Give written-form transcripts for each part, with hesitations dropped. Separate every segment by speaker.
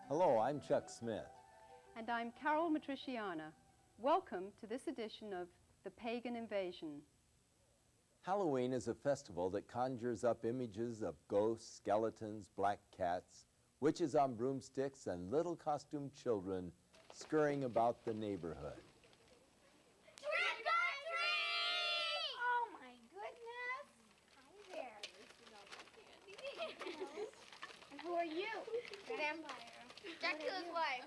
Speaker 1: Hello, I'm Chuck Smith.
Speaker 2: And I'm Carol Matriciana. Welcome to this edition of The Pagan Invasion.
Speaker 1: Halloween is a festival that conjures up images of ghosts, skeletons, black cats, witches on broomsticks, and little costumed children scurrying about the neighborhood.
Speaker 3: Trick or treat! Oh my goodness! Hi there. And who are you? Vampire. Dracula's wife.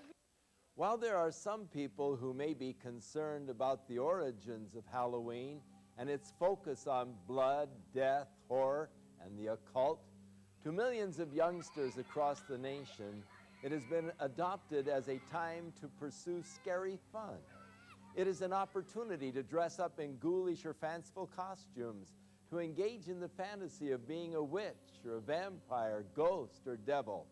Speaker 1: While there are some people who may be concerned about the origins of Halloween and its focus on blood, death, horror, and the occult, to millions of youngsters across the nation, it has been adopted as a time to pursue scary fun. It is an opportunity to dress up in ghoulish or fanciful costumes, to engage in the fantasy of being a witch or a vampire, ghost, or devil.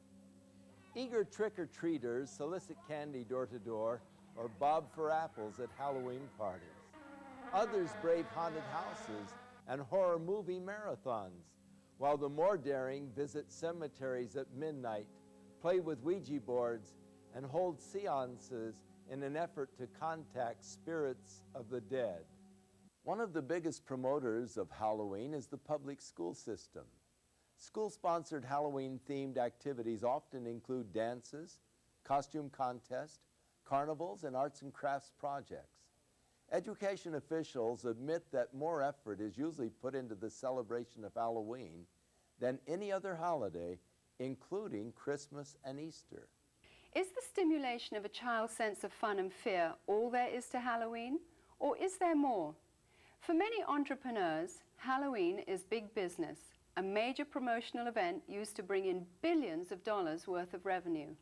Speaker 1: Eager trick-or-treaters solicit candy door to door or bob for apples at Halloween parties. Others brave haunted houses and horror movie marathons, while the more daring visit cemeteries at midnight, play with Ouija boards, and hold seances in an effort to contact spirits of the dead. One of the biggest promoters of Halloween is the public school system. School-sponsored Halloween-themed activities often include dances, costume contests, carnivals, and arts and crafts projects. Education officials admit that more effort is usually put into the celebration of Halloween than any other holiday, including Christmas and Easter.
Speaker 2: Is the stimulation of a child's sense of fun and fear all there is to Halloween, or is there more? For many entrepreneurs, Halloween is big business, a major promotional event used to bring in billions of dollars worth of revenue.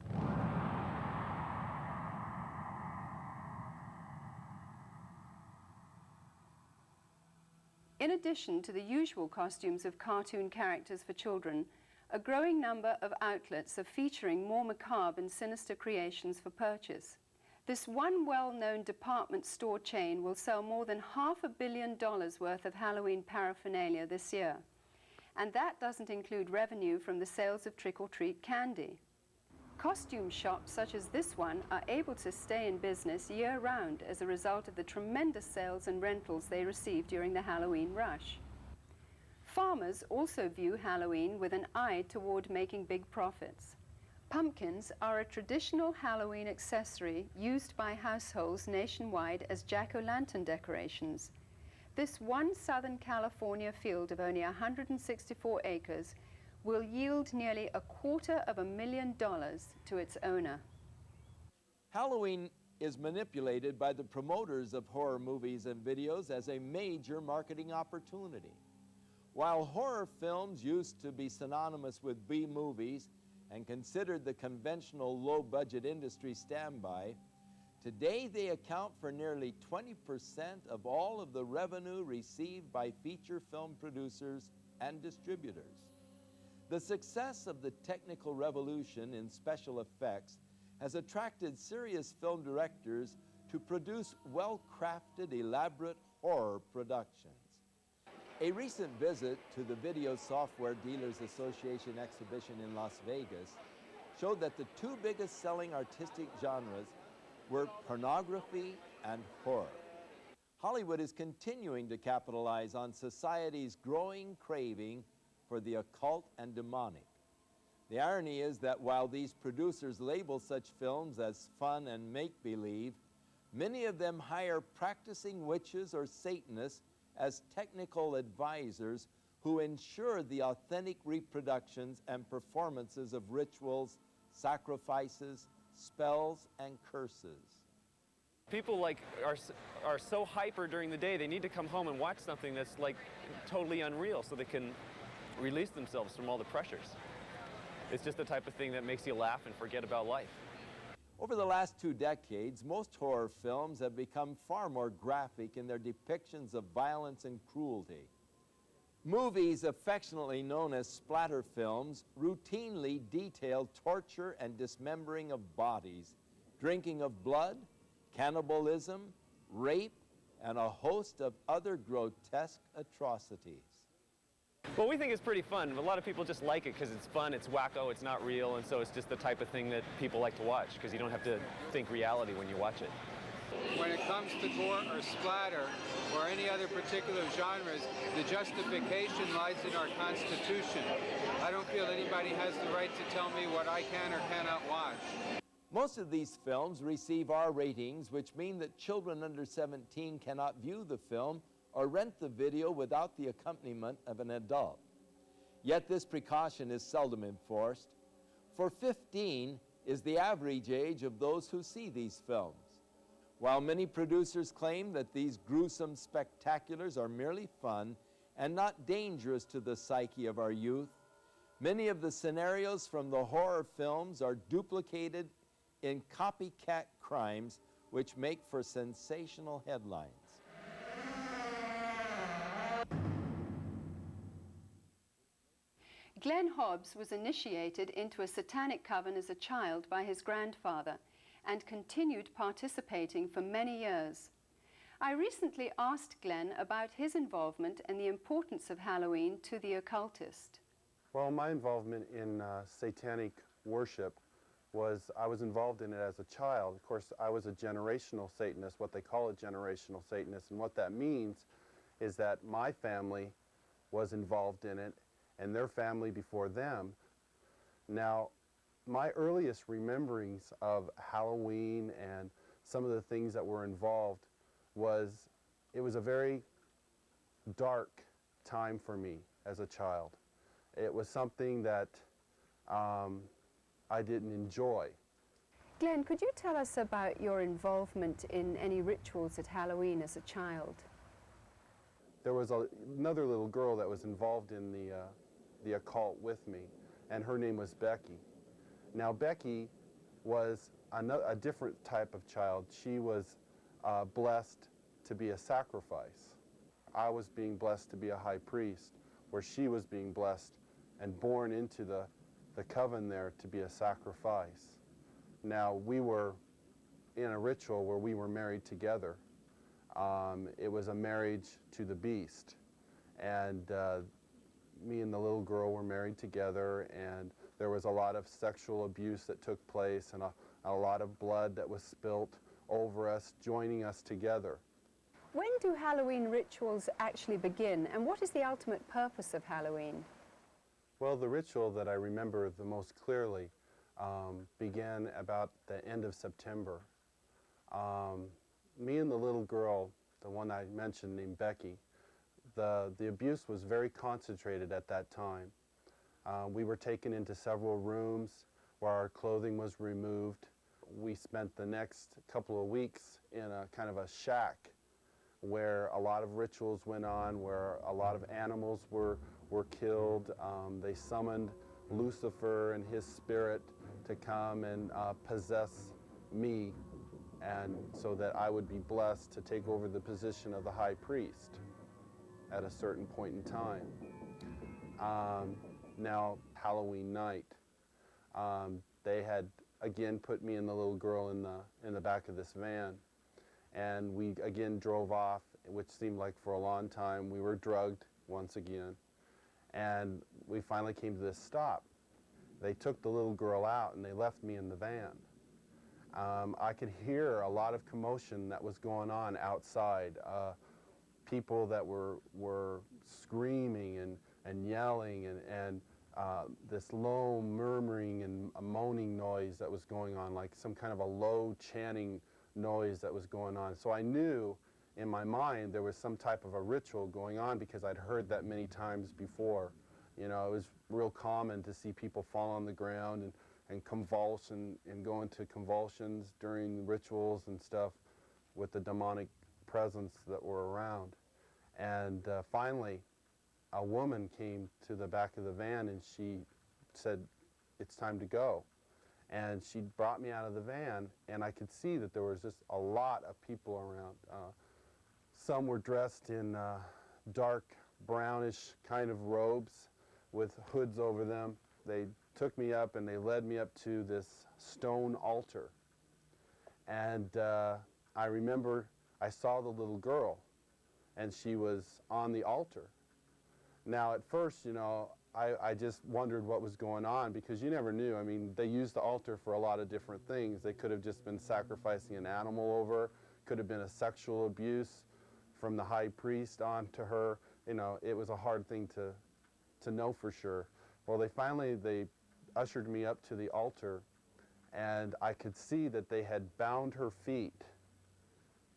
Speaker 2: In addition to the usual costumes of cartoon characters for children, a growing number of outlets are featuring more macabre and sinister creations for purchase. This one well-known department store chain will sell more than $500 million worth of Halloween paraphernalia this year. And that doesn't include revenue from the sales of trick-or-treat candy. Costume shops such as this one are able to stay in business year-round as a result of the tremendous sales and rentals they receive during the Halloween rush. Farmers also view Halloween with an eye toward making big profits. Pumpkins are a traditional Halloween accessory used by households nationwide as jack-o'-lantern decorations. This one Southern California field of only 164 acres will yield nearly $250,000 to its owner.
Speaker 1: Halloween is manipulated by the promoters of horror movies and videos as a major marketing opportunity. While horror films used to be synonymous with B-movies and considered the conventional low-budget industry standby, today they account for nearly 20% of all of the revenue received by feature film producers and distributors. The success of the technical revolution in special effects has attracted serious film directors to produce well-crafted, elaborate horror productions. A recent visit to the Video Software Dealers Association exhibition in Las Vegas showed that the two biggest selling artistic genres were pornography and horror. Hollywood is continuing to capitalize on society's growing craving for the occult and demonic. The irony is that while these producers label such films as fun and make-believe, many of them hire practicing witches or Satanists as technical advisors who ensure the authentic reproductions and performances of rituals, sacrifices, spells, and curses.
Speaker 4: People are so hyper during the day, they need to come home and watch something that's totally unreal so they can release themselves from all the pressures. It's just the type of thing that makes you laugh and forget about life.
Speaker 1: Over the last 2 decades, most horror films have become far more graphic in their depictions of violence and cruelty. Movies affectionately known as splatter films routinely detail torture and dismembering of bodies, drinking of blood, cannibalism, rape, and a host of other grotesque atrocities.
Speaker 4: Well, we think it's pretty fun. A lot of people just like it because it's fun, it's wacko, it's not real, and so it's just the type of thing that people like to watch because you don't have to think reality when you watch it.
Speaker 5: When it comes to gore or splatter or any other particular genres, the justification lies in our Constitution. I don't feel anybody has the right to tell me what I can or cannot watch.
Speaker 1: Most of these films receive R ratings, which mean that children under 17 cannot view the film or rent the video without the accompaniment of an adult. Yet this precaution is seldom enforced, for 15 is the average age of those who see these films. While many producers claim that these gruesome spectaculars are merely fun and not dangerous to the psyche of our youth, many of the scenarios from the horror films are duplicated in copycat crimes which make for sensational headlines.
Speaker 2: Glenn Hobbs was initiated into a satanic coven as a child by his grandfather and continued participating for many years. I recently asked Glenn about his involvement and the importance of Halloween to the occultist.
Speaker 6: Well, my involvement in satanic worship was, I was involved in it as a child. Of course, I was a generational Satanist, what they call a generational Satanist, and what that means is that my family was involved in it and their family before them. Now, my earliest rememberings of Halloween and some of the things that were involved was, it was a very dark time for me as a child. It was something that I didn't enjoy.
Speaker 2: Glenn, could you tell us about your involvement in any rituals at Halloween as a child?
Speaker 6: There was another little girl that was involved in the occult with me, and her name was Becky. Now, Becky was a different type of child. She was blessed to be a sacrifice. I was being blessed to be a high priest, where she was being blessed and born into the coven there to be a sacrifice. Now, we were in a ritual where we were married together. It was a marriage to the beast, and me and the little girl were married together, and there was a lot of sexual abuse that took place and a lot of blood that was spilt over us, joining us together.
Speaker 2: When do Halloween rituals actually begin, and what is the ultimate purpose of Halloween?
Speaker 6: Well, the ritual that I remember the most clearly began about the end of September. Me and the little girl, the one I mentioned named Becky, the abuse was very concentrated at that time. We were taken into several rooms where our clothing was removed. We spent the next couple of weeks in a kind of a shack where a lot of rituals went on, where a lot of animals were killed. They summoned Lucifer and his spirit to come and possess me, and so that I would be blessed to take over the position of the high priest at a certain point in time. Now, Halloween night, they had again put me and the little girl in the back of this van, and we again drove off, which seemed like for a long time. We were drugged once again, and we finally came to this stop. They took the little girl out and they left me in the van. I could hear a lot of commotion that was going on outside. People that were screaming and yelling, and this low murmuring and a moaning noise that was going on, like some kind of a low chanting noise that was going on. So I knew in my mind there was some type of a ritual going on, because I'd heard that many times before. You know, it was real common to see people fall on the ground and convulse and go into convulsions during rituals and stuff with the demonic presence that were around. And finally, a woman came to the back of the van and she said, "It's time to go." And she brought me out of the van, and I could see that there was just a lot of people around. Some were dressed in dark brownish kind of robes with hoods over them. They took me up and they led me up to this stone altar. And I remember I saw the little girl, and she was on the altar. Now, at first, you know, I just wondered what was going on because you never knew. I mean, they used the altar for a lot of different things. They could have just been sacrificing an animal over, could have been a sexual abuse from the high priest on to her. You know, it was a hard thing to know for sure. Well, they ushered me up to the altar, and I could see that they had bound her feet.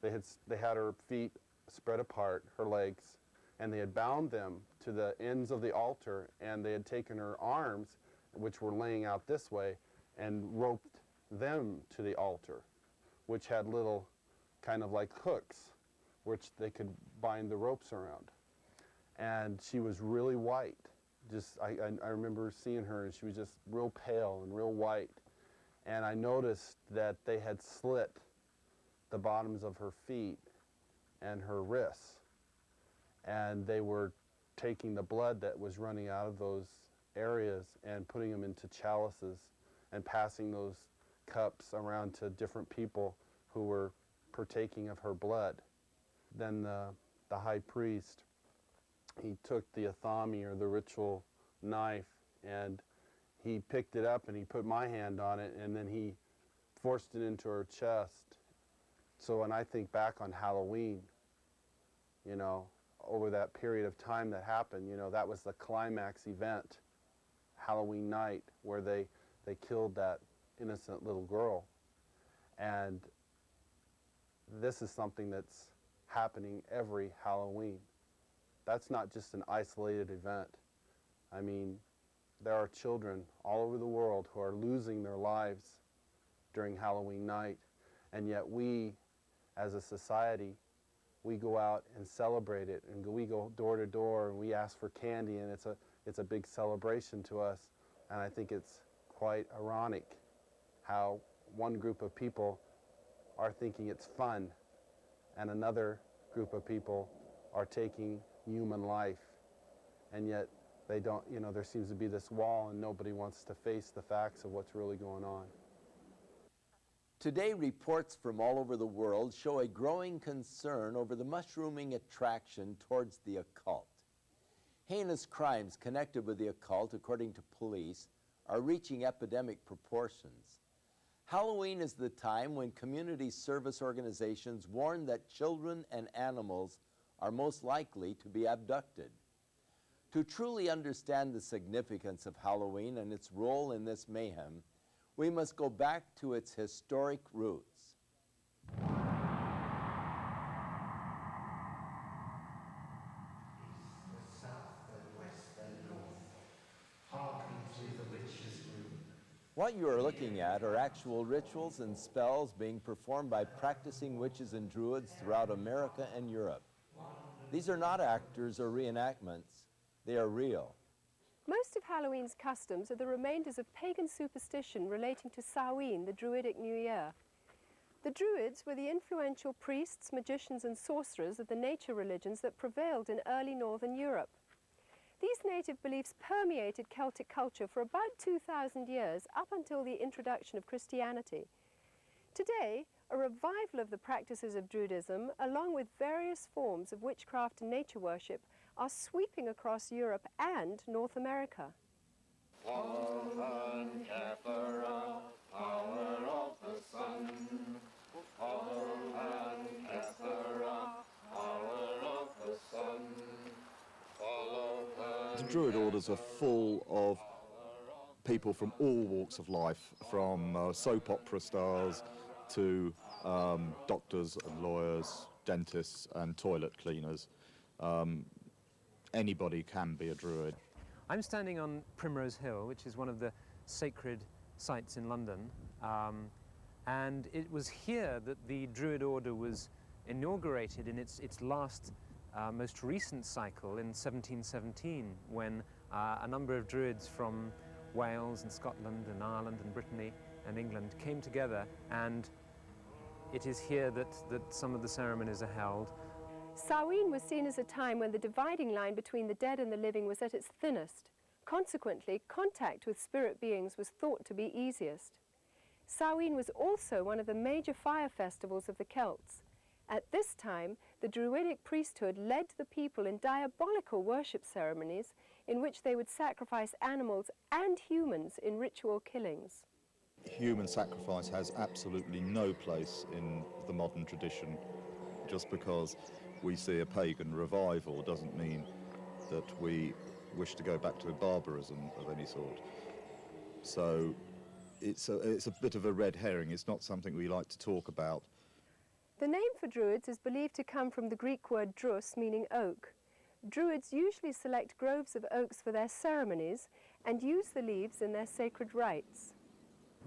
Speaker 6: They had her feet spread apart, her legs, and they had bound them to the ends of the altar, and they had taken her arms, which were laying out this way, and roped them to the altar, which had little kind of like hooks, which they could bind the ropes around. And she was really white. I remember seeing her, and she was just real pale and real white. And I noticed that they had slit the bottoms of her feet and her wrists, and they were taking the blood that was running out of those areas and putting them into chalices and passing those cups around to different people who were partaking of her blood. Then the high priest, he took the athami, or the ritual knife, and he picked it up and he put my hand on it, and then he forced it into her chest. So when I think back on Halloween, you know, over that period of time that happened, you know, that was the climax event, Halloween night, where they killed that innocent little girl. And this is something that's happening every Halloween. That's not just an isolated event. I mean, there are children all over the world who are losing their lives during Halloween night, and yet we, as a society, we go out and celebrate it, and we go door to door and we ask for candy, and it's a big celebration to us. And I think it's quite ironic how one group of people are thinking it's fun and another group of people are taking human life, and yet they don't, you know, there seems to be this wall and nobody wants to face the facts of what's really going on.
Speaker 1: Today, reports from all over the world show a growing concern over the mushrooming attraction towards the occult. Heinous crimes connected with the occult, according to police, are reaching epidemic proportions. Halloween is the time when community service organizations warn that children and animals are most likely to be abducted. To truly understand the significance of Halloween and its role in this mayhem, we must go back to its historic roots. What you are looking at are actual rituals and spells being performed by practicing witches and druids throughout America and Europe. These are not actors or reenactments. They are real.
Speaker 2: Most of Halloween's customs are the remainders of pagan superstition relating to Samhain, the Druidic New Year. The Druids were the influential priests, magicians and sorcerers of the nature religions that prevailed in early northern Europe. These native beliefs permeated Celtic culture for about 2,000 years, up until the introduction of Christianity. Today, a revival of the practices of Druidism, along with various forms of witchcraft and nature worship, are sweeping across Europe and North America.
Speaker 7: The Druid orders are full of people from all walks of life, from soap opera stars to doctors and lawyers, dentists and toilet cleaners. Anybody can be a Druid.
Speaker 8: I'm standing on Primrose Hill, which is one of the sacred sites in London, and it was here that the Druid order was inaugurated in its last, most recent cycle in 1717, when a number of Druids from Wales and Scotland and Ireland and Brittany and England came together, and it is here that some of the ceremonies are held.
Speaker 2: Samhain was seen as a time when the dividing line between the dead and the living was at its thinnest. Consequently, contact with spirit beings was thought to be easiest. Samhain was also one of the major fire festivals of the Celts, At this time, the Druidic priesthood led the people in diabolical worship ceremonies in which they would sacrifice animals and humans in ritual killings.
Speaker 7: Human sacrifice has absolutely no place in the modern tradition. Just because we see a pagan revival doesn't mean that we wish to go back to barbarism of any sort. So it's a bit of a red herring. It's not something we like to talk about.
Speaker 2: The name for Druids is believed to come from the Greek word drus, meaning oak. Druids usually select groves of oaks for their ceremonies and use the leaves in their sacred rites.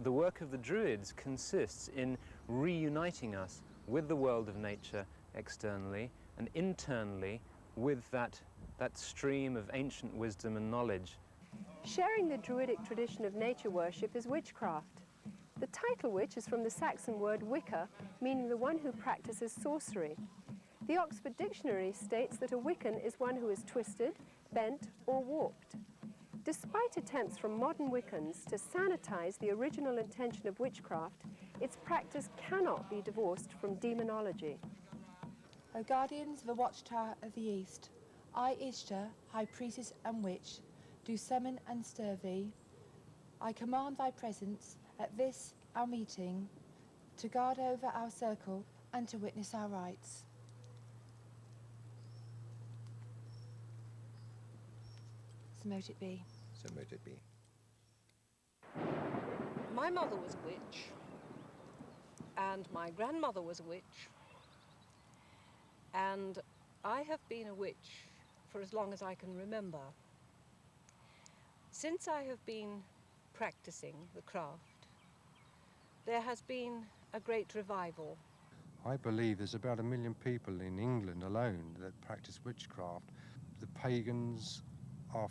Speaker 8: The work of the Druids consists in reuniting us with the world of nature externally and internally with that stream of ancient wisdom and knowledge.
Speaker 2: Sharing the Druidic tradition of nature worship is witchcraft. The title witch is from the Saxon word wicca, meaning the one who practices sorcery. The Oxford Dictionary states that a Wiccan is one who is twisted, bent, or warped. Despite attempts from modern Wiccans to sanitize the original intention of witchcraft, its practice cannot be divorced from demonology.
Speaker 9: O guardians of the watchtower of the east, I, Ishtar, high priestess and witch, do summon and stir thee. I command thy presence at this our meeting, to guard over our circle and to witness our rites. So mote it be.
Speaker 10: So mote it be.
Speaker 11: My mother was a witch, and my grandmother was a witch, and I have been a witch for as long as I can remember. Since I have been practicing the craft, there has been a great revival.
Speaker 10: I believe there's about 1 million people in England alone that practice witchcraft. The pagans are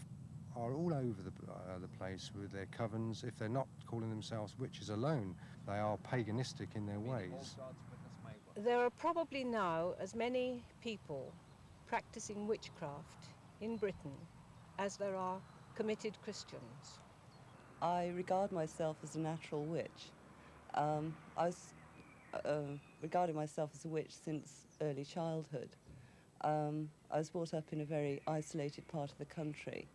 Speaker 10: all over the place with their covens. If they're not calling themselves witches alone, they are paganistic in their ways.
Speaker 11: There are probably now as many people practicing witchcraft in Britain as there are committed Christians.
Speaker 12: I regard myself as a natural witch. I was regarding myself as a witch since early childhood. I was brought up in a very isolated part of the country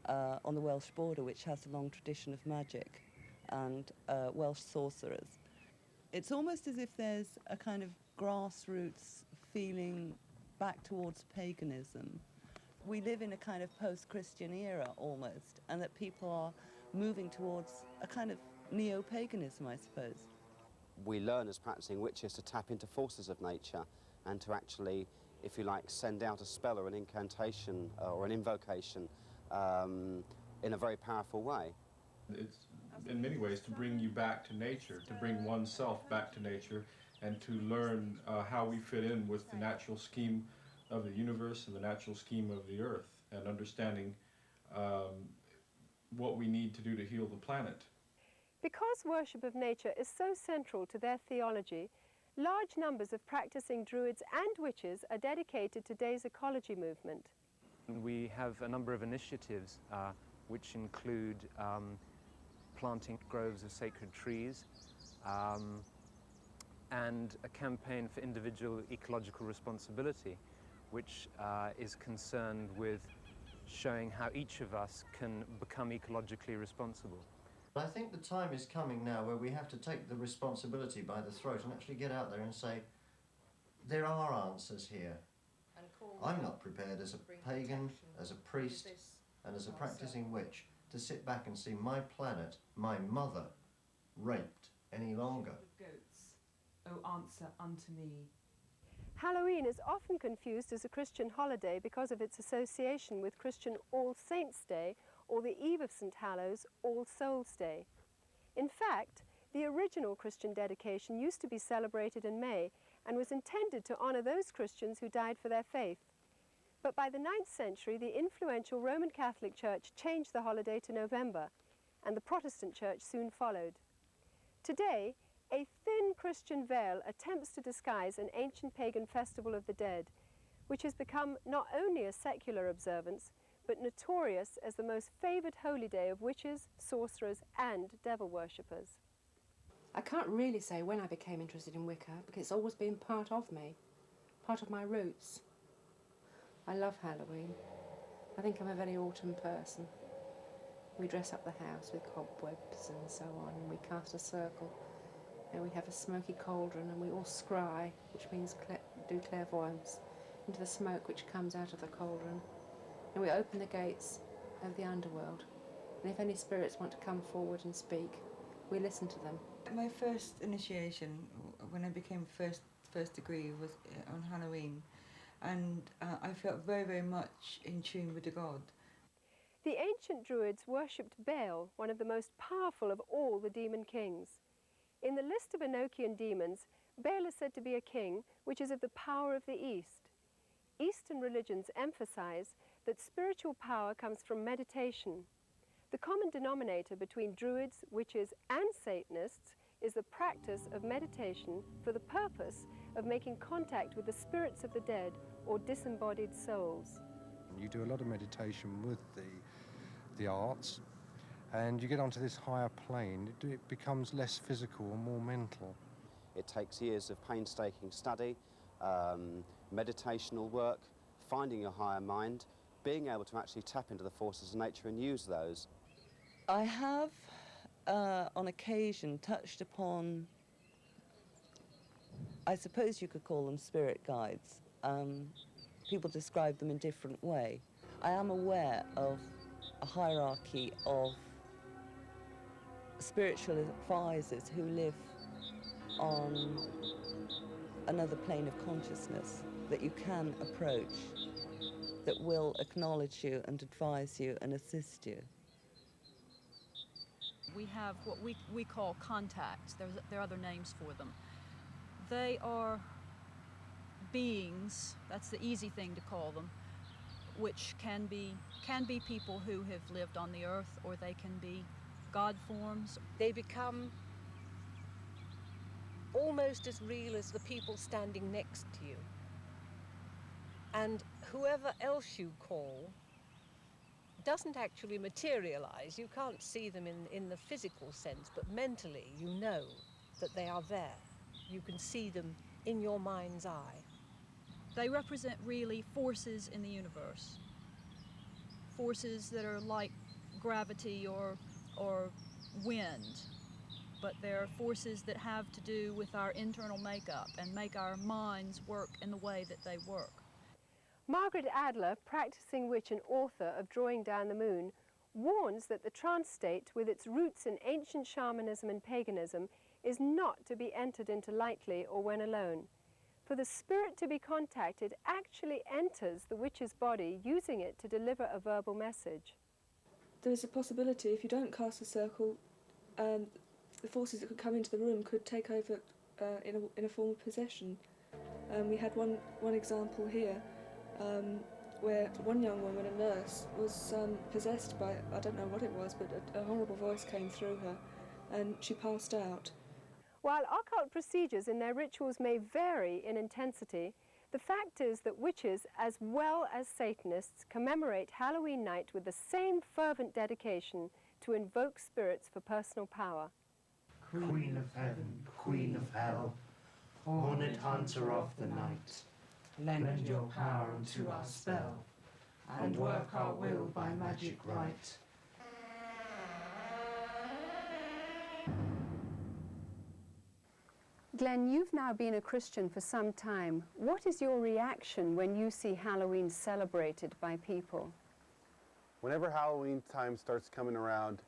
Speaker 12: on the Welsh border, which has a long tradition of magic and Welsh sorcerers. It's almost as if there's a kind of grassroots feeling back towards paganism. We live in a kind of post-Christian era almost, and that people are moving towards a kind of neo-paganism, I suppose.
Speaker 13: We learn as practicing witches to tap into forces of nature and to actually, if you like, send out a spell or an incantation or an invocation in a very powerful way.
Speaker 14: It's in many ways to bring you back to nature, to bring oneself back to nature, and to learn how we fit in with the natural scheme of the universe and the natural scheme of the earth, and understanding what we need to do to heal the planet.
Speaker 2: Because worship of nature is so central to their theology, large numbers of practicing Druids and witches are dedicated to today's ecology movement.
Speaker 8: We have a number of initiatives which include planting groves of sacred trees and a campaign for individual ecological responsibility, which is concerned with showing how each of us can become ecologically responsible.
Speaker 15: I think the time is coming now where we have to take the responsibility by the throat and actually get out there and say, there are answers here. I'm not prepared as a pagan, as a priest, and as a practicing witch to sit back and see my planet, my mother, raped any longer.
Speaker 16: Goats, O answer unto me.
Speaker 2: Halloween is often confused as a Christian holiday because of its association with Christian All Saints' Day or the Eve of St. Hallows, All Souls' Day. In fact, the original Christian dedication used to be celebrated in May and was intended to honor those Christians who died for their faith. But by the 9th century, the influential Roman Catholic Church changed the holiday to November, and the Protestant Church soon followed. Today, a thin Christian veil attempts to disguise an ancient pagan festival of the dead, which has become not only a secular observance, but notorious as the most favoured holy day of witches, sorcerers and devil worshippers.
Speaker 17: I can't really say when I became interested in Wicca, because it's always been part of me. part of my roots. I love Halloween. I think I'm a very autumn person. We dress up the house with cobwebs and so on, and we cast a circle, and we have a smoky cauldron, and we all scry, which means do clairvoyance, into the smoke which comes out of the cauldron. And we open the gates of the underworld, and if any spirits want to come forward and speak, we listen to them.
Speaker 18: My first initiation, when I became first degree, was on Halloween, and I felt very, very much in tune with the god.
Speaker 2: The ancient Druids worshipped Baal, one of the most powerful of all the demon kings. In the list of Enochian demons, Baal is said to be a king which is of the power of the East. Eastern religions emphasize that spiritual power comes from meditation. The common denominator between Druids, witches, and Satanists is the practice of meditation for the purpose of making contact with the spirits of the dead or disembodied souls.
Speaker 10: You do a lot of meditation with the arts, and you get onto this higher plane. It becomes less physical and more mental.
Speaker 13: It takes years of painstaking study, meditational work, finding your higher mind, being able to actually tap into the forces of nature and use those.
Speaker 12: I have, on occasion, touched upon, I suppose you could call them spirit guides. People describe them in different way. I am aware of a hierarchy of spiritual advisors who live on another plane of consciousness that you can approach, that will acknowledge you and advise you and assist you.
Speaker 19: We have what we call contacts. There are other names for them. They are beings, that's the easy thing to call them, which can be people who have lived on the earth, or they can be God forms.
Speaker 11: They become almost as real as the people standing next to you. And whoever else you call doesn't actually materialize. You can't see them in the physical sense, but mentally you know that they are there. You can see them in your mind's eye.
Speaker 19: They represent really forces in the universe. Forces that are like gravity or wind, but they're forces that have to do with our internal makeup and make our minds work in the way that they work.
Speaker 2: Margaret Adler, practicing witch and author of Drawing Down the Moon, warns that the trance state, with its roots in ancient shamanism and paganism, is not to be entered into lightly or when alone. For the spirit to be contacted actually enters the witch's body, using it to deliver a verbal message.
Speaker 20: There is a possibility, if you don't cast a circle, the forces that could come into the room could take over in a form of possession. We had one example here, where one young woman, a nurse, was possessed by, I don't know what it was, but a horrible voice came through her and she passed out.
Speaker 2: While occult procedures in their rituals may vary in intensity, the fact is that witches, as well as Satanists, commemorate Halloween night with the same fervent dedication to invoke spirits for personal power.
Speaker 21: Queen of heaven, queen of hell, horned hunter of the night, lend your power unto our spell, and work our will by magic right.
Speaker 2: Glenn, you've now been a Christian for some time. What is your reaction when you see Halloween celebrated by people?
Speaker 6: Whenever Halloween time starts coming around,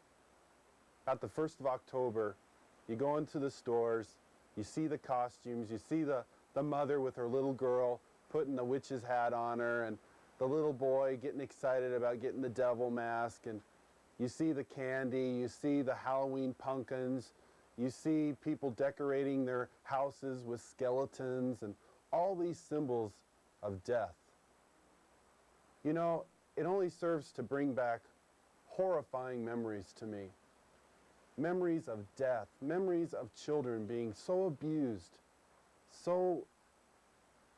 Speaker 6: at the 1st of October, you go into the stores, you see the costumes, you see the mother with her little girl putting the witch's hat on her, and the little boy getting excited about getting the devil mask, and you see the candy, you see the Halloween pumpkins, you see people decorating their houses with skeletons and all these symbols of death. You know, it only serves to bring back horrifying memories to me. Memories of death, memories of children being so abused, so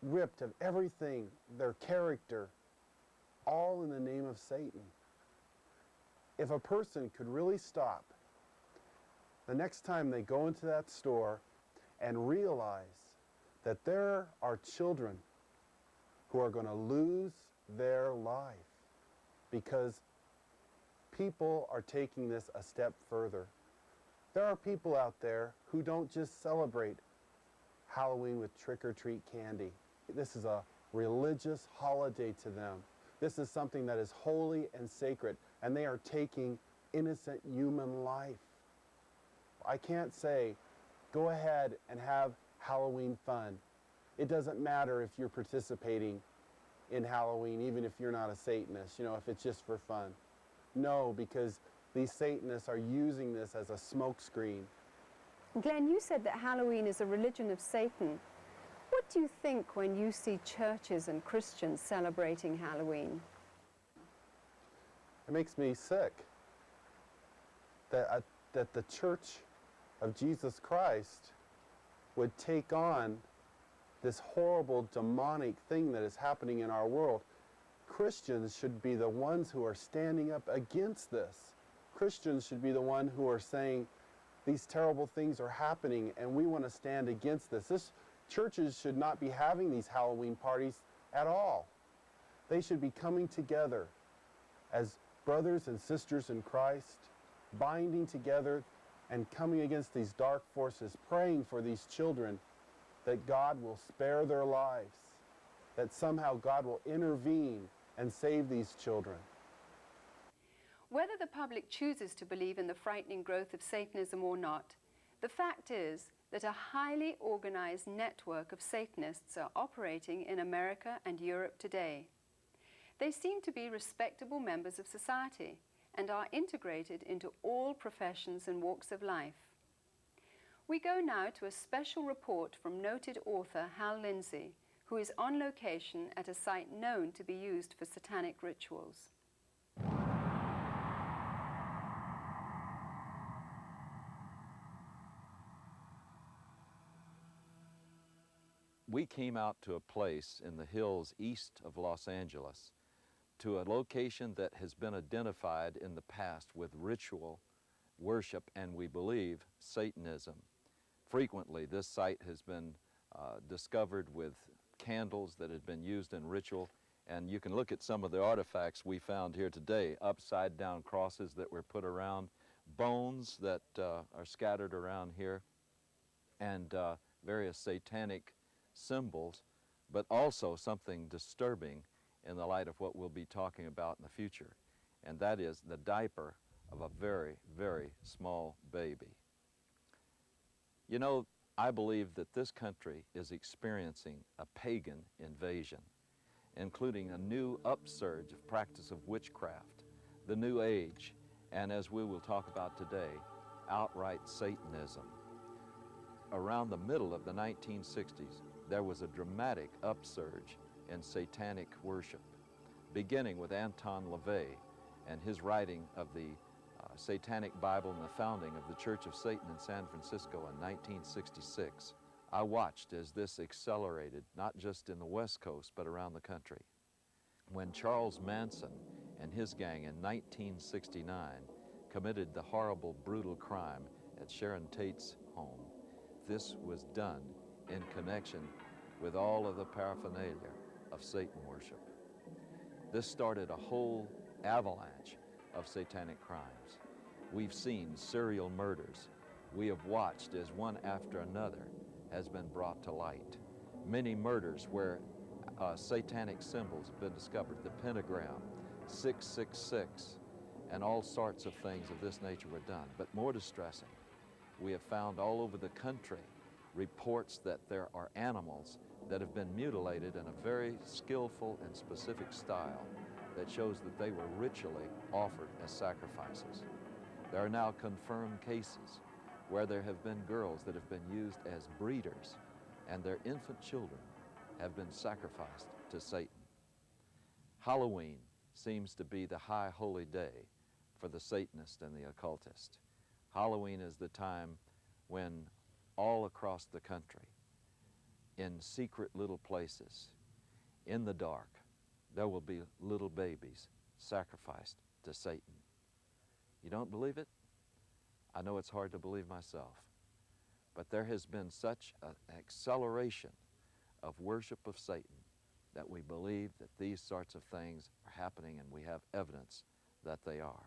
Speaker 6: ripped of everything, their character, all in the name of Satan. If a person could really stop the next time they go into that store and realize that there are children who are going to lose their life because people are taking this a step further. There are people out there who don't just celebrate Halloween with trick-or-treat candy. This is a religious holiday to them. This is something that is holy and sacred, and they are taking innocent human life. I can't say, go ahead and have Halloween fun. It doesn't matter if you're participating in Halloween, even if you're not a Satanist, you know, if it's just for fun. No, because these Satanists are using this as a smokescreen.
Speaker 2: Glenn, you said that Halloween is a religion of Satan. What do you think when you see churches and Christians celebrating Halloween?
Speaker 6: It makes me sick that the Church of Jesus Christ would take on this horrible demonic thing that is happening in our world. Christians should be the ones who are standing up against this. Christians should be the ones who are saying these terrible things are happening and we want to stand against this. Churches should not be having these Halloween parties at all. They should be coming together as brothers and sisters in Christ, binding together and coming against these dark forces, praying for these children that God will spare their lives, that somehow God will intervene and save these children.
Speaker 2: Whether the public chooses to believe in the frightening growth of Satanism or not, the fact is that a highly organized network of Satanists are operating in America and Europe today. They seem to be respectable members of society and are integrated into all professions and walks of life. We go now to a special report from noted author Hal Lindsey, who is on location at a site known to be used for satanic rituals.
Speaker 3: We came out to a place in the hills east of Los Angeles, to a location that has been identified in the past with ritual worship and, we believe, Satanism. Frequently, this site has been discovered with candles that had been used in ritual, and you can look at some of the artifacts we found here today: upside-down crosses that were put around, bones that are scattered around here, and various satanic symbols, but also something disturbing in the light of what we'll be talking about in the future, and that is the diaper of a very, very small baby. You know, I believe that this country is experiencing a pagan invasion, including a new upsurge of practice of witchcraft, the New Age, and as we will talk about today, outright Satanism. Around the middle of the 1960s, there was a dramatic upsurge in satanic worship, beginning with Anton LaVey and his writing of the Satanic Bible and the founding of the Church of Satan in San Francisco in 1966. I watched as this accelerated, not just in the West Coast, but around the country. When Charles Manson and his gang in 1969 committed the horrible, brutal crime at Sharon Tate's home, this was done in connection with all of the paraphernalia of Satan worship. This started a whole avalanche of satanic crimes. We've seen serial murders. We have watched as one after another has been brought to light. Many murders where satanic symbols have been discovered, the pentagram, 666, and all sorts of things of this nature were done. But more distressing, we have found all over the country reports that there are animals that have been mutilated in a very skillful and specific style that shows that they were ritually offered as sacrifices. There are now confirmed cases where there have been girls that have been used as breeders and their infant children have been sacrificed to Satan. Halloween seems to be the high holy day for the Satanist and the occultist. Halloween is the time when all across the country, in secret little places, in the dark, there will be little babies sacrificed to Satan. You don't believe it? I know it's hard to believe myself, but there has been such an acceleration of worship of Satan that we believe that these sorts of things are happening, and we have evidence that they are.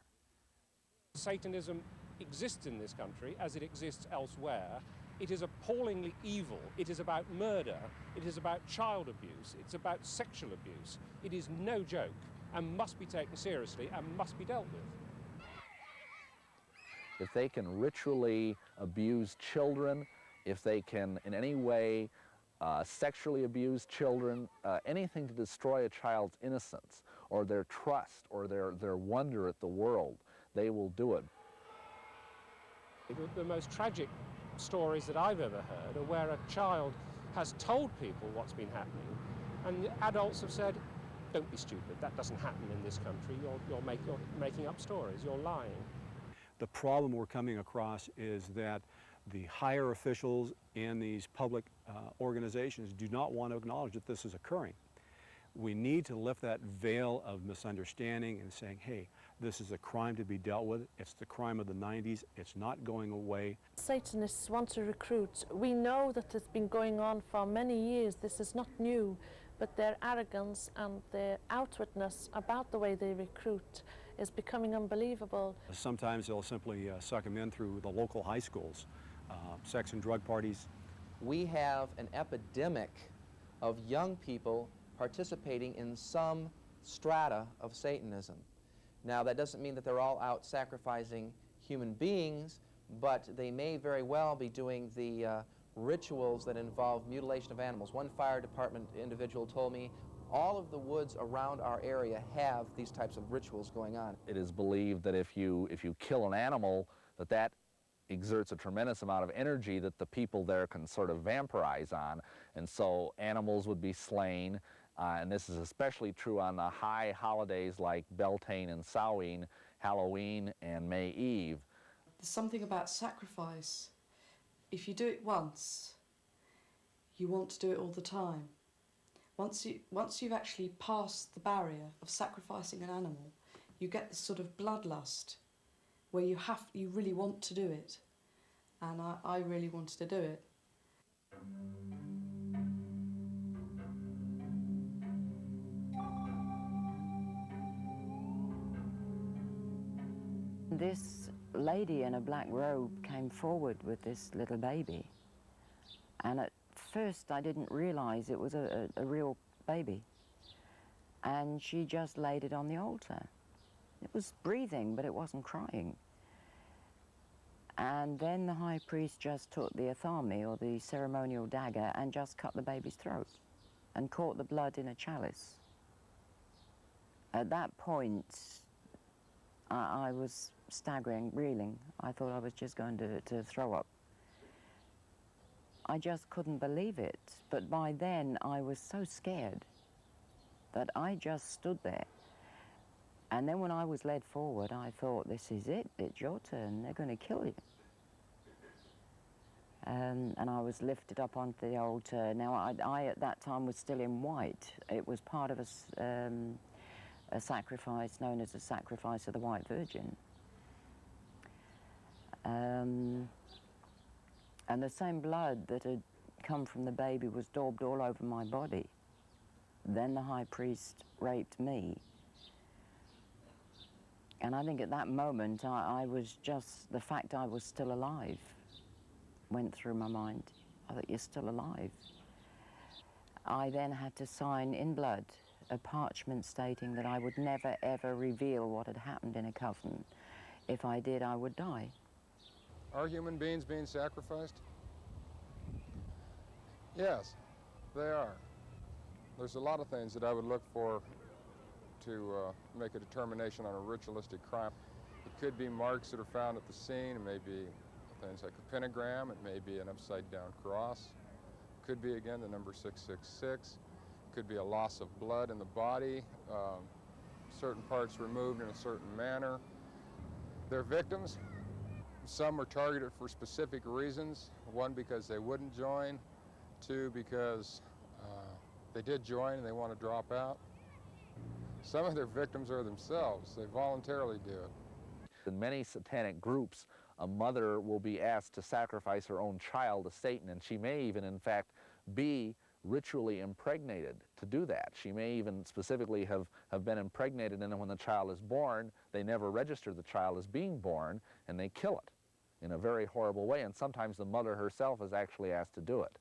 Speaker 4: Satanism exists in this country as it exists elsewhere. It is appallingly evil. It is about murder. It is about child abuse. It's about sexual abuse. It is no joke and must be taken seriously and must be dealt with.
Speaker 22: If they can ritually abuse children, if they can in any way sexually abuse children, anything to destroy a child's innocence or their trust or their wonder at the world, they will do it.
Speaker 4: The most tragic stories that I've ever heard are where a child has told people what's been happening, and the adults have said, don't be stupid, that doesn't happen in this country, you're making up stories, you're lying.
Speaker 23: The problem we're coming across is that the higher officials in these public organizations do not want to acknowledge that this is occurring. We need to lift that veil of misunderstanding and saying, hey, this is a crime to be dealt with. It's the crime of the 90s. It's not going away.
Speaker 24: Satanists want to recruit. We know that it's been going on for many years. This is not new, but their arrogance and their outwardness about the way they recruit is becoming unbelievable.
Speaker 23: Sometimes they'll simply suck them in through the local high schools, sex and drug parties.
Speaker 25: We have an epidemic of young people participating in some strata of Satanism. Now, that doesn't mean that they're all out sacrificing human beings, but they may very well be doing the rituals that involve mutilation of animals. One fire department individual told me all of the woods around our area have these types of rituals going on.
Speaker 22: It is believed that if you kill an animal, that exerts a tremendous amount of energy that the people there can sort of vampirize on, and so animals would be slain. And this is especially true on the high holidays like Beltane and Samhain, Halloween and May Eve.
Speaker 26: There's something about sacrifice. If you do it once, you want to do it all the time. Once you've actually passed the barrier of sacrificing an animal, you get this sort of bloodlust where you really want to do it. And I really wanted to do it.
Speaker 27: This lady in a black robe came forward with this little baby, and at first I didn't realize it was a real baby, and she just laid it on the altar. It was breathing, but it wasn't crying. And then the high priest just took the athame, or the ceremonial dagger, and just cut the baby's throat and caught the blood in a chalice. At that point, I was staggering, reeling. I thought I was just going to throw up. I just couldn't believe it. But by then, I was so scared that I just stood there. And then when I was led forward, I thought, this is it. It's your turn. They're going to kill you. And I was lifted up onto the altar. Now, I at that time was still in white. It was part of a sacrifice known as the sacrifice of the White Virgin. And the same blood that had come from the baby was daubed all over my body. Then the high priest raped me. And I think at that moment, I was just, the fact I was still alive went through my mind. I thought, you're still alive. I then had to sign in blood a parchment stating that I would never, ever reveal what had happened in a coven. If I did, I would die.
Speaker 28: Are human beings being sacrificed? Yes, they are. There's a lot of things that I would look for to make a determination on a ritualistic crime. It could be marks that are found at the scene. It may be things like a pentagram. It may be an upside-down cross. It could be, again, the number 666. Could be a loss of blood in the body, certain parts removed in a certain manner. They're victims. Some are targeted for specific reasons. One, because they wouldn't join. Two, because they did join and they want to drop out. Some of their victims are themselves. They voluntarily do it.
Speaker 22: In many satanic groups, a mother will be asked to sacrifice her own child to Satan, and she may even, in fact, be ritually impregnated to do that. She may even specifically have been impregnated, and then when the child is born, they never register the child as being born, and they kill it in a very horrible way, and sometimes the mother herself is actually asked to do it.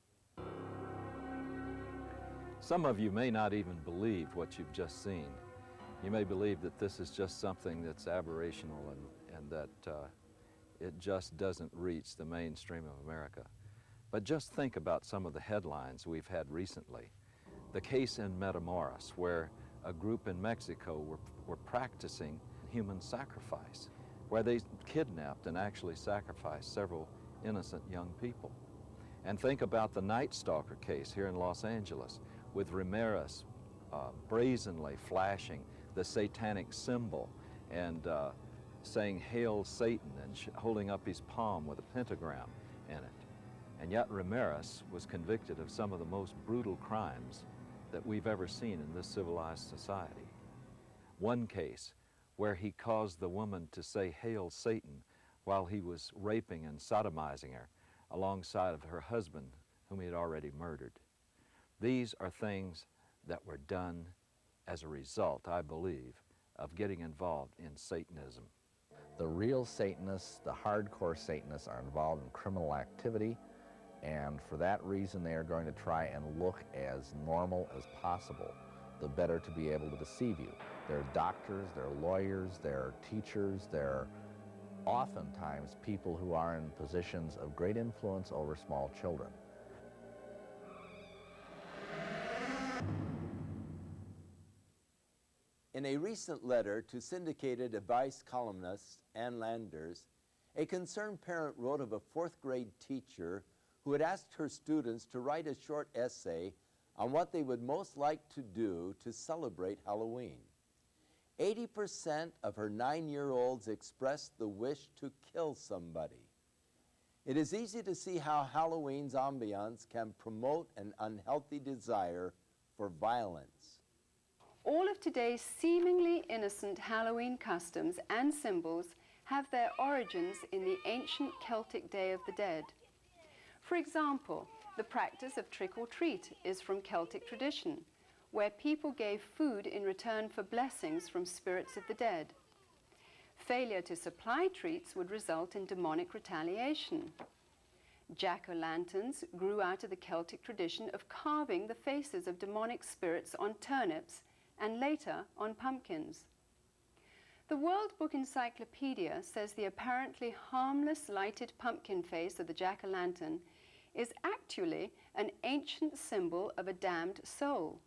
Speaker 3: Some of you may not even believe what you've just seen. You may believe that this is just something that's aberrational and that it just doesn't reach the mainstream of America. But just think about some of the headlines we've had recently. The case in Matamoros, where a group in Mexico were practicing human sacrifice, where they kidnapped and actually sacrificed several innocent young people. And think about the Night Stalker case here in Los Angeles, with Ramirez brazenly flashing the satanic symbol and saying, "Hail Satan," and holding up his palm with a pentagram in it. And yet Ramirez was convicted of some of the most brutal crimes that we've ever seen in this civilized society. One case where he caused the woman to say, "Hail Satan," while he was raping and sodomizing her alongside of her husband, whom he had already murdered. These are things that were done as a result, I believe, of getting involved in Satanism.
Speaker 22: The real Satanists, the hardcore Satanists, are involved in criminal activity, and for that reason they are going to try and look as normal as possible, the better to be able to deceive you. They're doctors, they're lawyers, they're teachers, they're oftentimes people who are in positions of great influence over small children.
Speaker 1: In a recent letter to syndicated advice columnist Ann Landers, a concerned parent wrote of a fourth-grade teacher who had asked her students to write a short essay on what they would most like to do to celebrate Halloween. 80% of her 9-year-olds expressed the wish to kill somebody. It is easy to see how Halloween's ambiance can promote an unhealthy desire for violence.
Speaker 2: All of today's seemingly innocent Halloween customs and symbols have their origins in the ancient Celtic Day of the Dead. For example, the practice of trick-or-treat is from Celtic tradition, where people gave food in return for blessings from spirits of the dead. Failure to supply treats would result in demonic retaliation. Jack-o'-lanterns grew out of the Celtic tradition of carving the faces of demonic spirits on turnips and later on pumpkins. The World Book Encyclopedia says the apparently harmless lighted pumpkin face of the jack-o'-lantern is actually an ancient symbol of a damned soul.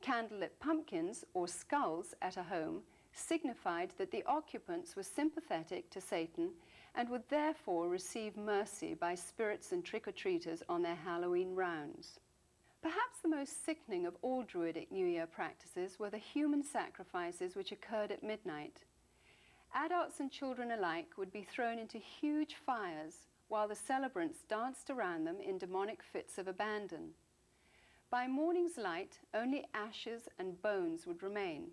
Speaker 2: Candlelit pumpkins, or skulls, at a home signified that the occupants were sympathetic to Satan and would therefore receive mercy by spirits and trick-or-treaters on their Halloween rounds. Perhaps the most sickening of all Druidic New Year practices were the human sacrifices which occurred at midnight. Adults and children alike would be thrown into huge fires while the celebrants danced around them in demonic fits of abandon. By morning's light, only ashes and bones would remain.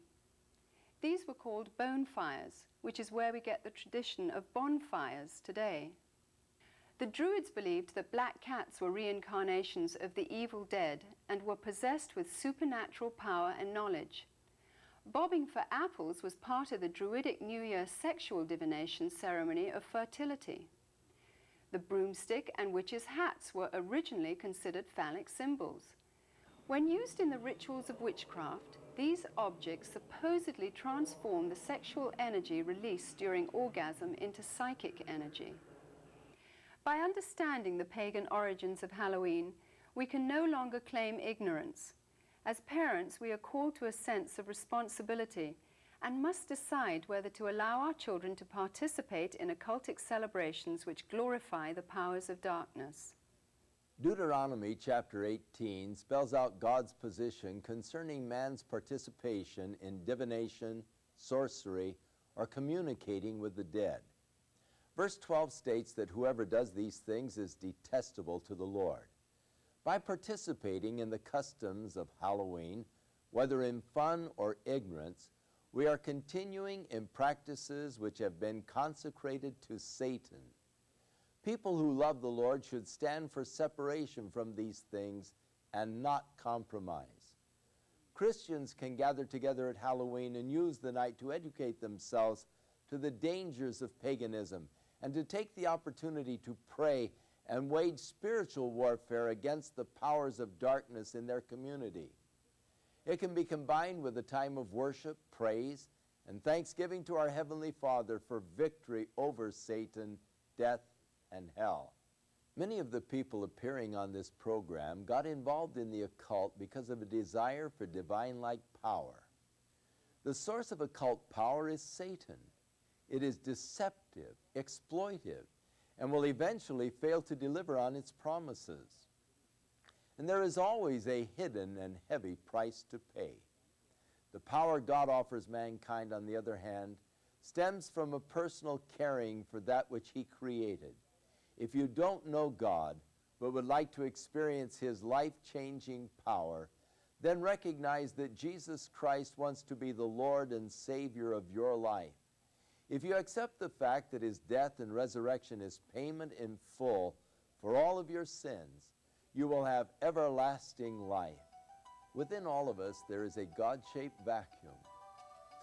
Speaker 2: These were called bone fires, which is where we get the tradition of bonfires today. The Druids believed that black cats were reincarnations of the evil dead and were possessed with supernatural power and knowledge. Bobbing for apples was part of the Druidic New Year sexual divination ceremony of fertility. The broomstick and witches' hats were originally considered phallic symbols. When used in the rituals of witchcraft, these objects supposedly transform the sexual energy released during orgasm into psychic energy. By understanding the pagan origins of Halloween, we can no longer claim ignorance. As parents, we are called to a sense of responsibility and must decide whether to allow our children to participate in occultic celebrations which glorify the powers of darkness.
Speaker 1: Deuteronomy chapter 18 spells out God's position concerning man's participation in divination, sorcery, or communicating with the dead. Verse 12 states that whoever does these things is detestable to the Lord. By participating in the customs of Halloween, whether in fun or ignorance, we are continuing in practices which have been consecrated to Satan. People who love the Lord should stand for separation from these things and not compromise. Christians can gather together at Halloween and use the night to educate themselves to the dangers of paganism and to take the opportunity to pray and wage spiritual warfare against the powers of darkness in their community. It can be combined with a time of worship, praise, and thanksgiving to our Heavenly Father for victory over Satan, death, and hell. Many of the people appearing on this program got involved in the occult because of a desire for divine-like power. The source of occult power is Satan. It is deceptive, exploitive, and will eventually fail to deliver on its promises. And there is always a hidden and heavy price to pay. The power God offers mankind, on the other hand, stems from a personal caring for that which He created. If you don't know God, but would like to experience His life-changing power, then recognize that Jesus Christ wants to be the Lord and Savior of your life. If you accept the fact that His death and resurrection is payment in full for all of your sins, you will have everlasting life. Within all of us, there is a God-shaped vacuum.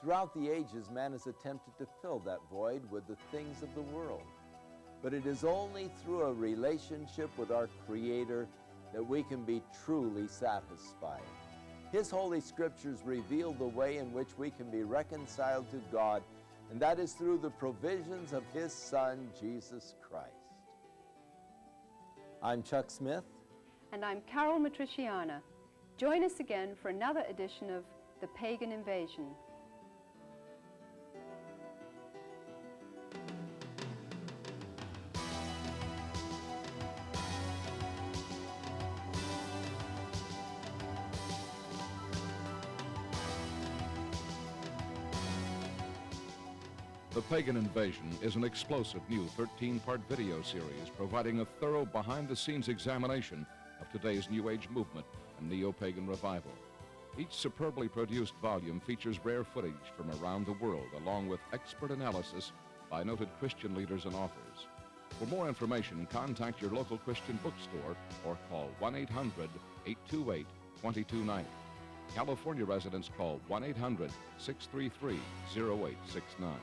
Speaker 1: Throughout the ages, man has attempted to fill that void with the things of the world. But it is only through a relationship with our Creator that we can be truly satisfied. His Holy Scriptures reveal the way in which we can be reconciled to God, and that is through the provisions of His Son, Jesus Christ. I'm Chuck Smith.
Speaker 2: And I'm Carol Matriciana. Join us again for another edition of The Pagan Invasion.
Speaker 5: The Pagan Invasion is an explosive new 13-part video series providing a thorough behind-the-scenes examination of today's New Age movement and neo-pagan revival. Each superbly produced volume features rare footage from around the world, along with expert analysis by noted Christian leaders and authors. For more information, contact your local Christian bookstore or call 1-800-828-2290. California residents call 1-800-633-0869.